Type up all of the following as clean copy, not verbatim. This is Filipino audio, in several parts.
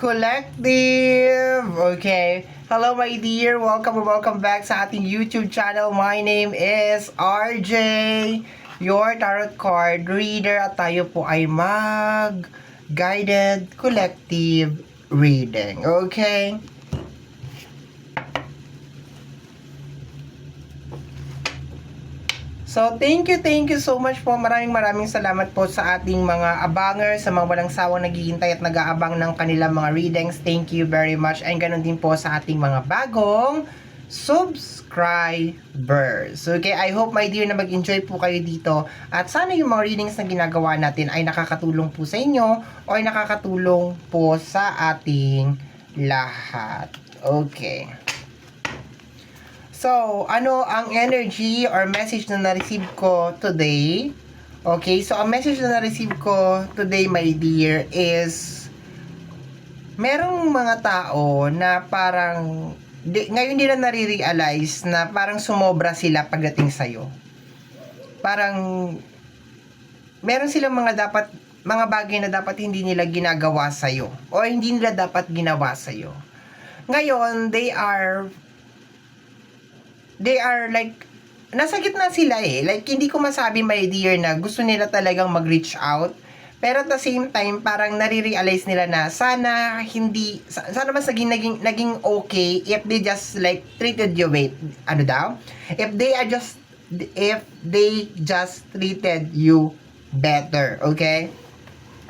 Collective! Okay. Hello my dear. Welcome back sa ating YouTube channel. My name is RJ, your tarot card reader. At tayo po ay guided collective reading. Okay? So, thank you so much po. Maraming salamat po sa ating mga abangers, sa mga walang sawang naghihintay at nag-aabang ng kanilang mga readings. Thank you very much. And ganun din po sa ating mga bagong subscribers. Okay, I hope my dear na mag-enjoy po kayo dito. At sana yung mga readings na ginagawa natin ay nakakatulong po sa inyo o ay nakakatulong po sa ating lahat. Okay. So, ano ang energy or message na na-receive ko today? Okay, so ang message na na-receive ko today, my dear, is merong mga tao na parang ngayon nila nare-realize na parang sumobra sila pagdating sa'yo. Parang meron silang mga bagay na dapat hindi nila ginagawa sa'yo o hindi nila dapat ginawa sa'yo. Ngayon, they are like, nasa gitna sila eh. Like, hindi ko masabi, my dear, na gusto nila talagang mag-reach out. Pero at the same time, parang nare-realize nila na sana mas naging okay if they just like treated you if they just treated you better, okay?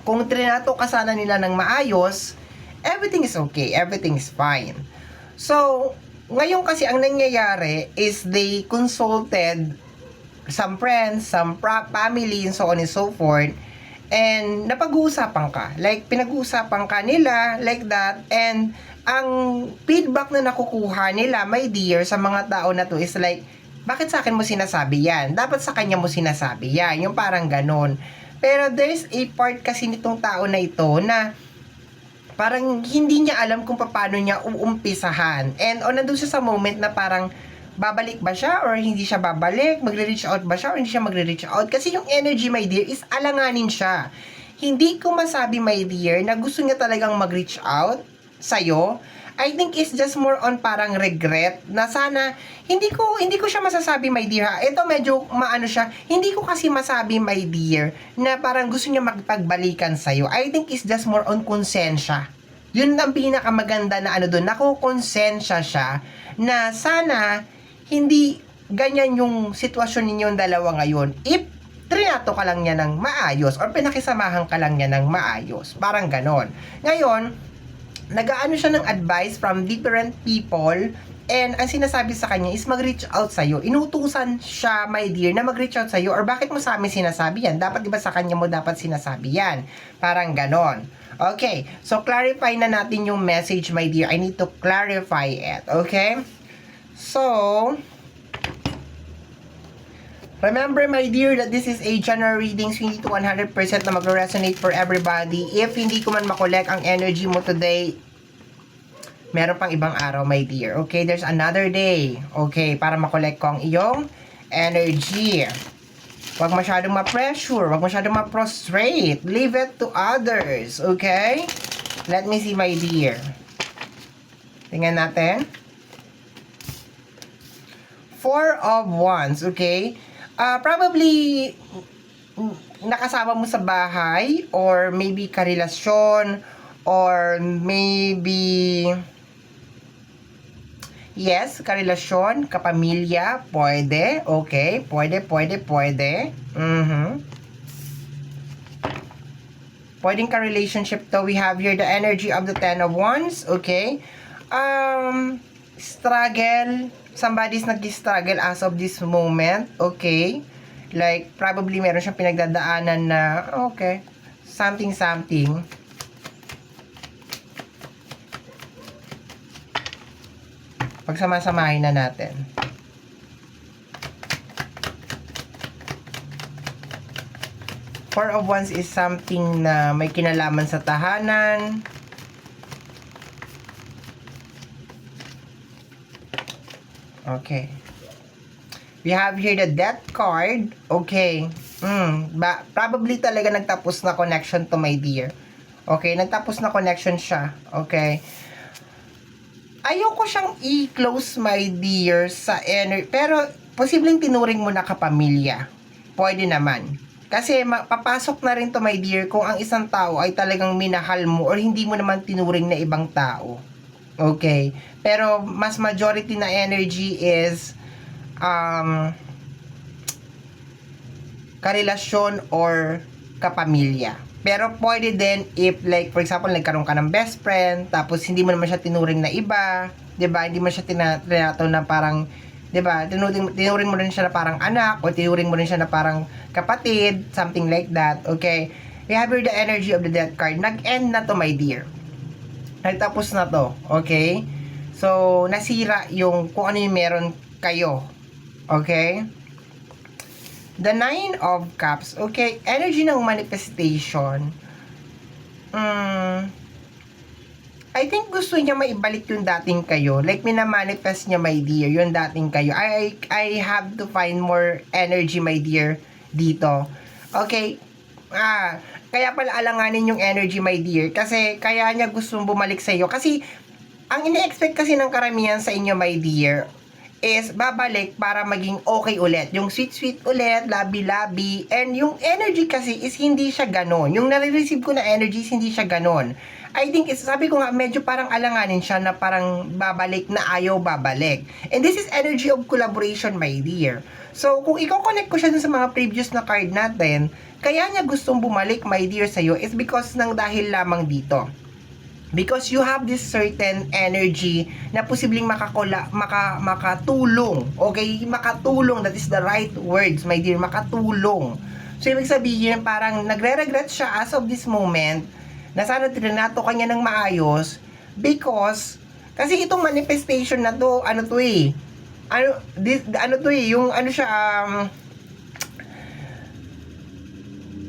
Kung trinato ka sana nila ng maayos, everything is okay, everything is fine. So, ngayon kasi ang nangyayari is they consulted some friends, some family, and so on and so forth. And napag-uusapan ka. Like, pinag-uusapan ka nila, like that. And ang feedback na nakukuha nila, my dear, sa mga tao na to is like, bakit sa akin mo sinasabi yan? Dapat sa kanya mo sinasabi yan. Yung parang ganon. Pero there's a part kasi nitong tao na ito na parang hindi niya alam kung paano niya uumpisahan. And nandun siya sa moment na parang babalik ba siya or hindi siya babalik? Magre-reach out ba siya or hindi siya magre-reach out? Kasi yung energy, my dear, is alanganin siya. Hindi ko masabi, my dear, na gusto niya talagang mag-reach out sa'yo. I think it's just more on parang regret na sana hindi ko siya masasabi, my dear, ha. Ito medyo maano siya. Hindi ko kasi masabi, my dear, na parang gusto niya magpagbalikan sa iyo. I think it's just more on konsensya. Yun ang pinakamaganda na ano doon. Nakukonsensya siya na sana hindi ganyan yung sitwasyon ninyong dalawa ngayon. If trinato ka lang niya ng maayos or pinakisamahan ka lang niya ng maayos. Parang ganon. Ngayon, nag-aano siya ng advice from different people and ang sinasabi sa kanya is mag-reach out sa'yo. Inutusan siya, my dear, na mag-reach out sa'yo or bakit mo sa amin sinasabi yan? Dapat diba sa kanya mo dapat sinasabi yan? Parang ganon. Okay, so clarify na natin yung message, my dear. I need to clarify it, okay? So, remember, my dear, that this is a general reading, so hindi to 100% na mag-resonate for everybody. If hindi ko man makolek ang energy mo today, meron pang ibang araw, my dear. Okay, there's another day. Okay, para makolek ko ang iyong energy. Huwag masyadong ma-pressure, huwag masyadong ma-prostrate. Leave it to others, okay? Let me see, my dear. Tingnan natin. 4 of Wands, okay? Probably nakasama mo sa bahay or maybe karelasyon or maybe yes, karelasyon, kapamilya, pwede, okay, pwede. Pwedeng ka-relationship to. We have here the energy of the 10 of Wands, okay? Struggle, somebody's nag-struggle as of this moment, okay? Like, probably meron siyang pinagdadaanan na, okay, something. Pagsama-samahin na natin. Four of Wands is something na may kinalaman sa tahanan. Okay. We have here the Death card. Okay. Probably talaga nagtapos na connection to, my dear. Okay, nagtapos na connection siya. Okay. Ayoko siyang i-close, my dear, sa energy. Pero, posibleng tinuring mo na kapamilya. Pwede naman. Kasi, papasok na rin to, my dear, kung ang isang tao ay talagang minahal mo or hindi mo naman tinuring na ibang tao. Okay. Pero, mas majority na energy is karelasyon or kapamilya. Pero pwede din if like for example nagkaroon ka ng best friend tapos hindi mo naman siya tinuring na iba, 'di ba? Hindi mo siya tinato na parang 'di ba? Tinuring mo rin siya na parang anak o tinuring mo rin siya na parang kapatid, something like that. Okay? We have here the energy of the death card. Nag-end na to, my dear. Nagtapos na to. Okay? So, nasira yung kung ano yung meron kayo. Okay? The Nine of Cups. Okay, energy ng manifestation. I think gusto niya maibalik yung dating kayo. Like, minamanifest niya, my dear, yung dating kayo. I have to find more energy, my dear, dito. Okay? Kaya pala alanganin yung energy, my dear. Kasi, kaya niya gustong bumalik sa iyo. Kasi, ang ine-expect kasi ng karamihan sa inyo, my dear, is babalik para maging okay ulit. Yung sweet-sweet ulit, labi-labi, and yung energy kasi is hindi siya ganon. Yung nare-receive ko na energy is hindi siya ganon. I think, sabi ko nga, medyo parang alanganin siya na parang babalik na ayaw babalik. And this is energy of collaboration, my dear. So, kung i-connect ko siya dun sa mga previous na card natin, kaya niya gustong bumalik, my dear, sa'yo is because ng dahil lamang dito. Because you have this certain energy na posibleng makatulong. Okay? Makatulong. That is the right words, my dear. Makatulong. So, ibig sabihin, parang nagre-regret siya as of this moment na sana trinato kanya ng maayos because, kasi itong manifestation na to, ano to eh, yung ano siya,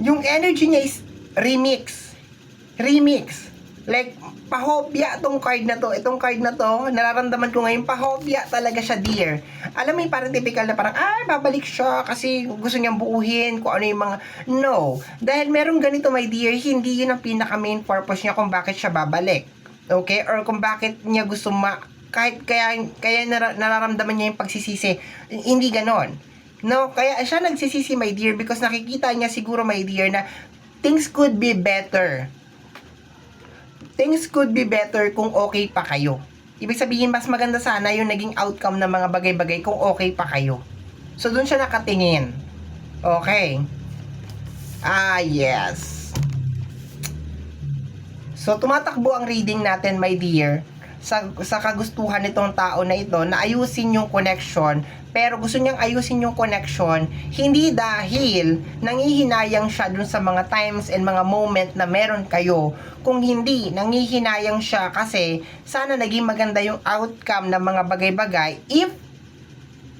yung energy niya is remix. Like, pahobya tong card na to. Itong card na to, nararamdaman ko ngayon, pahobya talaga siya, dear. Alam mo yung parang typical na parang, babalik siya kasi gusto niyang buuhin kung ano yung mga... No. Dahil merong ganito, my dear, hindi yun ang pinaka main purpose niya kung bakit siya babalik. Okay? Or kung bakit niya gusto kahit kaya nararamdaman niya yung pagsisisi. Hindi ganon. No? Kaya siya nagsisisi, my dear, because nakikita niya siguro, my dear, na things could be better. Things could be better kung okay pa kayo. Ibig sabihin, mas maganda sana yung naging outcome ng mga bagay-bagay kung okay pa kayo. So, dun siya nakatingin. Okay. Yes. So, tumatakbo ang reading natin, my dear, sa kagustuhan nitong tao na ito na ayusin yung connection, pero gusto niyang ayusin yung connection hindi dahil nangihinayang siya dun sa mga times and mga moment na meron kayo, kung hindi nangihinayang siya kasi sana naging maganda yung outcome ng mga bagay-bagay if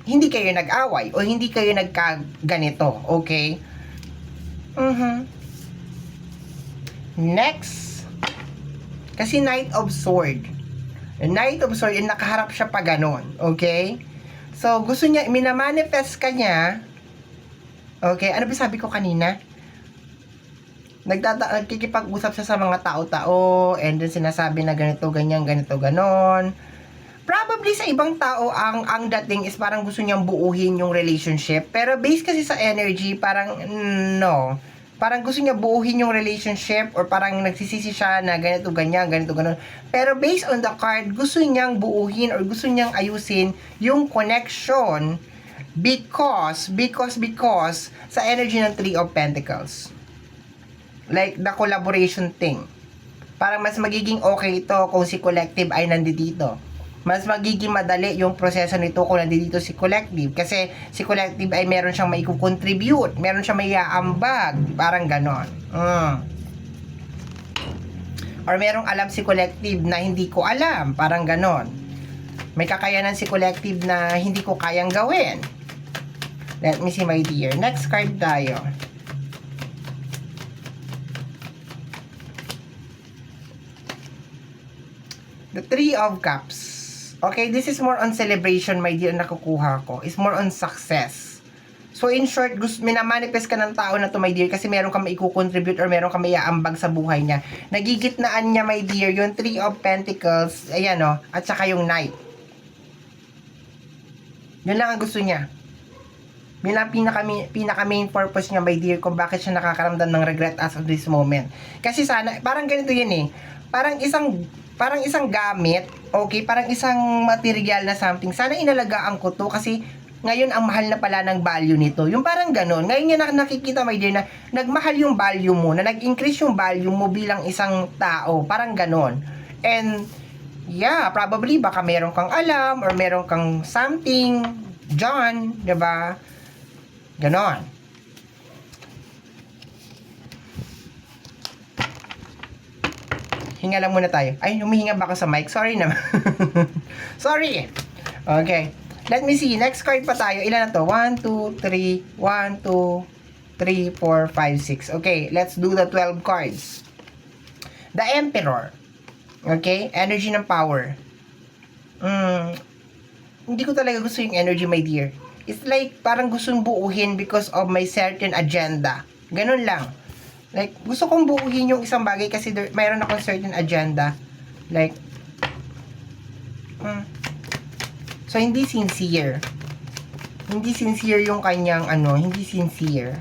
hindi kayo nag-away o hindi kayo nagkaganito. Okay? Next, kasi Knight of Sword, yung nakaharap siya pa ganon. Okay? So, gusto niya, minamanifest ka niya. Okay? Ano ba sabi ko kanina? Nagkikipag-usap siya sa mga tao-tao and then sinasabi na ganito, ganyan, ganito, ganon. Probably sa ibang tao, ang dating is parang gusto niyang buuhin yung relationship. Pero based kasi sa energy, parang no. Parang gusto niya buuhin yung relationship or parang nagsisisi siya na ganito, ganyan, ganito, ganon. Pero based on the card, gusto niyang buuhin or gusto niyang ayusin yung connection because sa energy ng Three of Pentacles. Like the collaboration thing. Parang mas magiging okay ito kung si collective ay nandito. Mas magiging madali yung proseso nito kung nandito si collective. Kasi si collective ay meron siyang maikukontribute. Meron siyang maiaambag. Parang ganon. Or merong alam si collective na hindi ko alam. Parang ganon. May kakayanan si collective na hindi ko kayang gawin. Let me see, my dear. Next card tayo. The Three of Cups. Okay, this is more on celebration, my dear, nakukuha ko. It's more on success. So in short, minamanifest ka ng tao na to, my dear, kasi meron kang maiko-contribute or meron kang maiaambag sa buhay niya. Nagigitnaan niya, my dear, yung 3 of Pentacles, ayan o, at saka yung Knight. Yun lang ang gusto niya. Yun lang pinaka main purpose niya, my dear, kung bakit siya nakakaramdam ng regret as of this moment. Kasi sana, parang ganito yun eh, parang isang gamit, okay, parang isang material na something, sana inalagaan ko to kasi ngayon ang mahal na pala ng value nito. Yung parang ganon. Ngayon niya nakikita, my dear, na nagmahal yung value mo, na nag-increase yung value mo bilang isang tao. Parang ganon. And, yeah, probably baka meron kang alam or meron kang something dyan, diba? Ganon. Hinga lang muna tayo. Ay, humihinga ba ako sa mic? Sorry naman. Sorry. Okay. Let me see. Next card pa tayo. Ilan na to? 1, 2, 3. 1, 2, 3, 4, 5, 6. Okay. Let's do the 12 cards. The Emperor. Okay? Energy ng power. Hindi ko talaga gusto yung energy, my dear. It's like, parang gustong buuhin because of my certain agenda. Ganun lang. Like, gusto kong buuhin yung isang bagay kasi mayroon akong certain agenda. Like, so, hindi sincere. Hindi sincere yung kanyang, hindi sincere.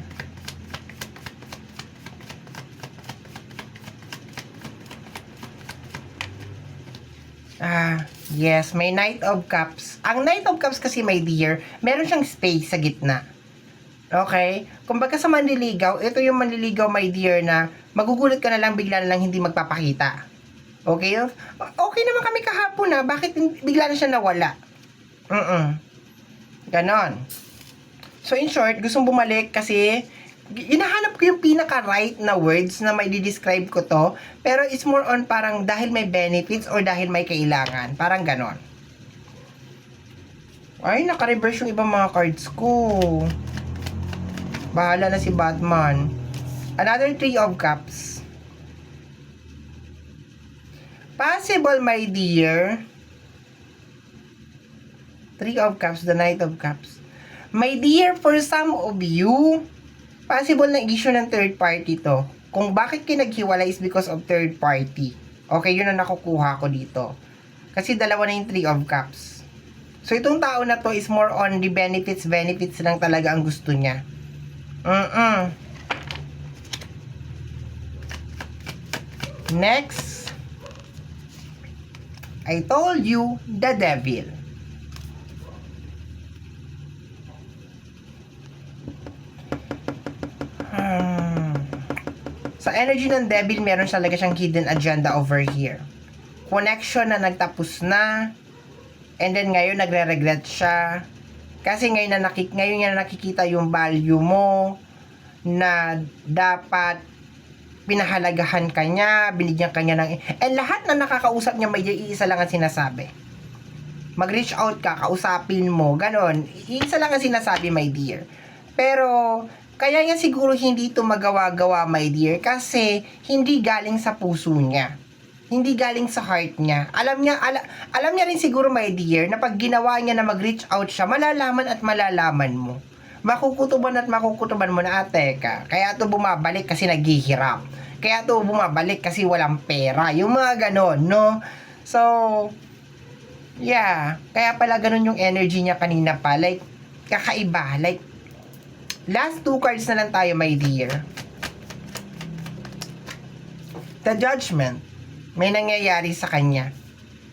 Yes, may Knight of Cups. Ang Knight of Cups kasi, my dear, meron siyang space sa gitna. Okay? Kumbaga sa manliligaw, ito yung manliligaw, my dear, na magugulat ka na lang, bigla na lang hindi magpapakita. Okay? Okay naman kami kahapon na, bakit bigla na siya nawala? Ganon. So, in short, gustong bumalik kasi hinahanap ko yung pinaka-right na words na may di-describe ko to. Pero it's more on parang dahil may benefits or dahil may kailangan. Parang ganon. Ay, naka-reverse yung ibang mga cards ko. Bahala na si Batman. Another 3 of Cups. Possible, my dear. 3 of Cups, the Knight of Cups. My dear, for some of you, possible na issue ng third party to. Kung bakit kinaghiwalay is because of third party. Okay, yun ang nakukuha ko dito. Kasi dalawa na yung 3 of Cups. So, itong tao na to is more on the benefits lang talaga ang gusto niya. Next, I told you, the Devil. Sa energy ng Devil, meron talaga siyang hidden agenda over here. Connection na nagtapos na, and then ngayon nagre-regret siya. Kasi ngayon niya nakikita yung value mo, na dapat pinahalagahan ka niya, binigyan ka niya ng... And lahat na nakakausap niya, may iisa lang ang sinasabi. Mag-reach out ka, kausapin mo, ganon. Iisa lang ang sinasabi, my dear. Pero... kaya niya siguro hindi ito magawa-gawa, my dear, kasi hindi galing sa puso niya. Hindi galing sa heart niya. Alam niya rin siguro, my dear, na pag ginawa niya na mag-reach out siya, malalaman at malalaman mo. Makukutuban at makukutuban mo na, teka, kaya ito bumabalik kasi naghihirap. Kaya ito bumabalik kasi walang pera. Yung mga ganon, no? So, yeah. Kaya pala ganon yung energy niya kanina pa. Like, kakaiba. Like, last 2 cards na lang tayo, my dear. The Judgment. May nangyayari sa kanya.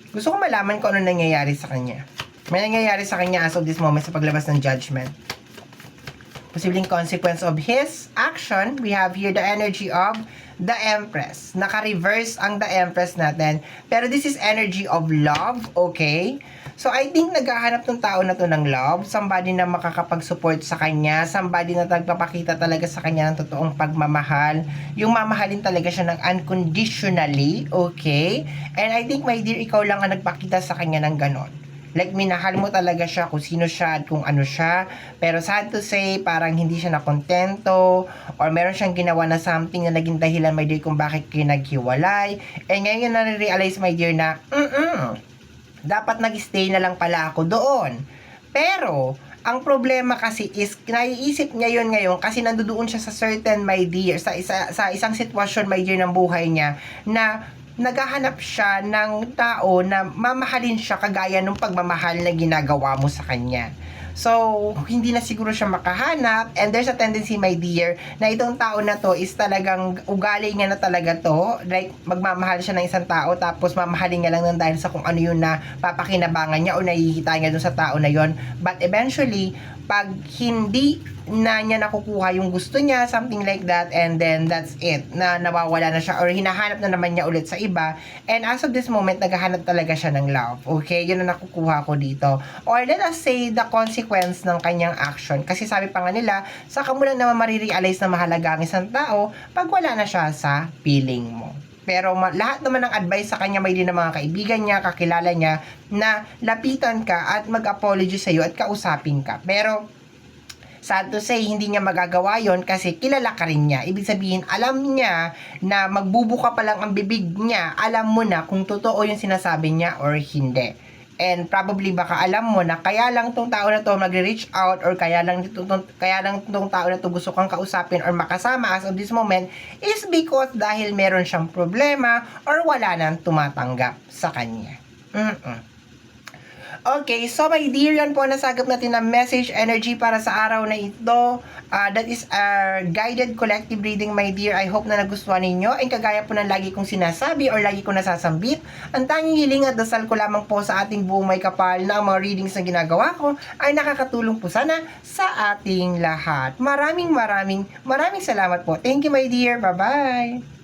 Gusto ko malaman kung ano nangyayari sa kanya. May nangyayari sa kanya as of this moment sa paglabas ng Judgment. Posibleng consequence of his action. We have here the energy of the Empress. Naka-reverse ang the Empress natin. Pero this is energy of love, okay? So, I think naghahanap ng tao na to ng love. Somebody na makakapag-support sa kanya. Somebody na nagpapakita talaga sa kanya ng totoong pagmamahal. Yung mamahalin talaga siya ng unconditionally, okay? And I think, my dear, ikaw lang ang nagpakita sa kanya ng ganon. Like, minahal mo talaga siya kung sino siya at kung ano siya. Pero sad to say, parang hindi siya nakontento or meron siyang ginawa na something na naging dahilan, my dear, kung bakit kayo naghiwalay. And ngayon na-realize, my dear, na dapat nag-stay na lang pala ako doon. Pero, Ang problema kasi is, naiisip niya yun ngayon kasi nandoon siya sa certain, my dear, sa isang sitwasyon, my dear, ng buhay niya, na naghahanap siya ng tao na mamahalin siya kagaya ng pagmamahal na ginagawa mo sa kanya. So, hindi na siguro siya makahanap, and there's a tendency, my dear, na itong tao na to is talagang ugali niya na talaga to. Like, magmamahal siya ng isang tao, tapos mamahalin niya lang ng dahil sa kung ano yun na papakinabangan niya o nakikita niya dun sa tao na yon. But eventually, pag hindi na niya nakukuha yung gusto niya, something like that, and then that's it, na nawawala na siya or hinahanap na naman niya ulit sa iba, and as of this moment, naghahanap talaga siya ng love. Okay, yun ang nakukuha ko dito. Or let us say, the consequence ng kanyang action. Kasi sabi pa nga nila, saka mo lang naman marirealize na mahalaga ang isang tao pag wala na siya sa feeling mo. Pero lahat naman ng advice sa kanya, may din ng mga kaibigan niya, kakilala niya, na lapitan ka at mag-apology sa'yo at kausapin ka. Pero, sad to say, hindi niya magagawa yon kasi kilala ka rin niya. Ibig sabihin, alam niya na magbubuka pa lang ang bibig niya, alam mo na kung totoo yung sinasabi niya or hindi. And probably baka alam mo na kaya lang tong tao na to magre-reach out, or kaya lang tong tao na to gusto kang kausapin or makasama as of this moment is because dahil meron siyang problema or wala nang tumatanggap sa kanya. Okay, so my dear, yan po nasagap natin na message energy para sa araw na ito. That is our guided collective reading, my dear. I hope na nagustuhan ninyo. And kagaya po ng lagi kong sinasabi or lagi kong nasasambit, ang tanging hiling at dasal ko lamang po sa ating buong may kapal na ang mga readings na ginagawa ko ay nakakatulong po sana sa ating lahat. Maraming salamat po. Thank you, my dear. Bye-bye.